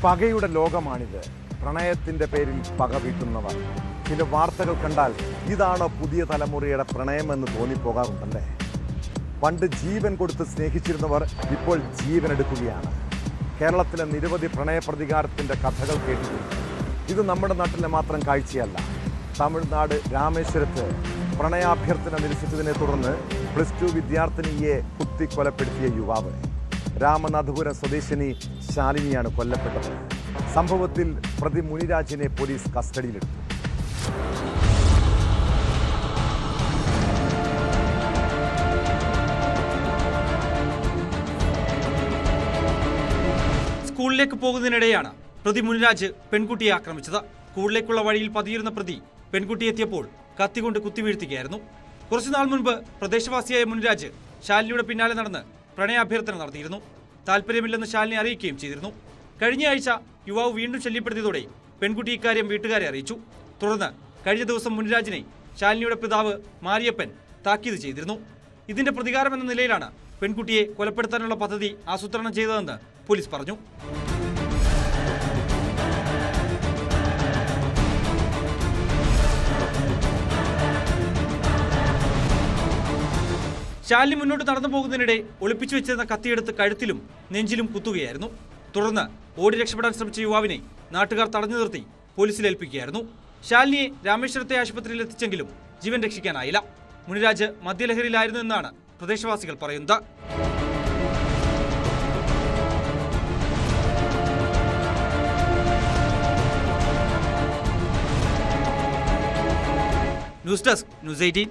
പകയുടെ ലോകമാണിത്. പ്രണയത്തിൻ്റെ പേരിൽ പക വീട്ടുന്നവർ. ചില വാർത്തകൾ കണ്ടാൽ ഇതാണ് പുതിയ തലമുറയുടെ പ്രണയമെന്ന് തോന്നിപ്പോകാറുണ്ടല്ലേ. പണ്ട് ജീവൻ കൊടുത്ത് സ്നേഹിച്ചിരുന്നവർ ഇപ്പോൾ ജീവൻ എടുക്കുകയാണ്. കേരളത്തിലെ നിരവധി പ്രണയപ്രതികാരത്തിൻ്റെ കഥകൾ കേട്ടിട്ടുണ്ട്. ഇത് നമ്മുടെ നാട്ടിലെ മാത്രം കാഴ്ചയല്ല. തമിഴ്നാട് രാമേശ്വരത്ത് പ്രണയാഭ്യർത്ഥന നിരസിച്ചതിനെ തുടർന്ന് +2 വിദ്യാർത്ഥിനിയെ കുത്തിക്കൊലപ്പെടുത്തിയ യുവാവ്. രാമനാഥപുരം സ്വദേശിനി ശാലിനിയാണ് കൊല്ലപ്പെട്ടത്. സംഭവത്തിൽ പ്രതി മുനിരാജിനെ പോലീസ് കസ്റ്റഡിയിലെടുത്തു. സ്കൂളിലേക്ക് പോകുന്നതിനിടെയാണ് പ്രതി മുനിരാജ് പെൺകുട്ടിയെ ആക്രമിച്ചത്. സ്കൂളിലേക്കുള്ള വഴിയിൽ പതിയിരുന്ന പ്രതി പെൺകുട്ടി എത്തിയപ്പോൾ കത്തികൊണ്ട് കുത്തിവീഴ്ത്തുകയായിരുന്നു. കുറച്ചുനാൾ മുൻപ് പ്രദേശവാസിയായ മുനിരാജ് ശാലിനിയുടെ പിന്നാലെ നടന്ന് പ്രണയാഭ്യർത്ഥന നടത്തിയിരുന്നു. താല്പര്യമില്ലെന്ന് ശാലിനി അറിയിക്കുകയും ചെയ്തിരുന്നു. കഴിഞ്ഞ ആഴ്ച യുവാവ് വീണ്ടും ശല്യപ്പെടുത്തിയതോടെ പെൺകുട്ടി ഇക്കാര്യം വീട്ടുകാരെ അറിയിച്ചു. തുടർന്ന് കഴിഞ്ഞ ദിവസം മുനിരാജിനെ ശാലിനിയുടെ പിതാവ് മാരിയപ്പൻ താക്കീത് ചെയ്തിരുന്നു. ഇതിന്റെ പ്രതികാരമെന്ന നിലയിലാണ് പെൺകുട്ടിയെ കൊലപ്പെടുത്താനുള്ള പദ്ധതി ആസൂത്രണം ചെയ്തതെന്ന് പോലീസ് പറഞ്ഞു. ശാലിനി മുന്നോട്ട് നടന്നു പോകുന്നതിനിടെ ഒളിപ്പിച്ചു വെച്ചിരുന്ന കത്തിയെടുത്ത് കഴുത്തിലും നെഞ്ചിലും കുത്തുകയായിരുന്നു. തുടർന്ന് ഓടി രക്ഷപ്പെടാൻ ശ്രമിച്ച യുവാവിനെ നാട്ടുകാർ തടഞ്ഞു നിർത്തി പോലീസിൽ ഏൽപ്പിക്കുകയായിരുന്നു. ശാലിനിയെ രാമേശ്വരത്തെ ആശുപത്രിയിൽ എത്തിച്ചെങ്കിലും ജീവൻ രക്ഷിക്കാനായില്ല. മുനിരാജ് മദ്യലഹരിയിലായിരുന്നു എന്നാണ് പ്രദേശവാസികൾ പറയുന്നത്. News desk, news 18.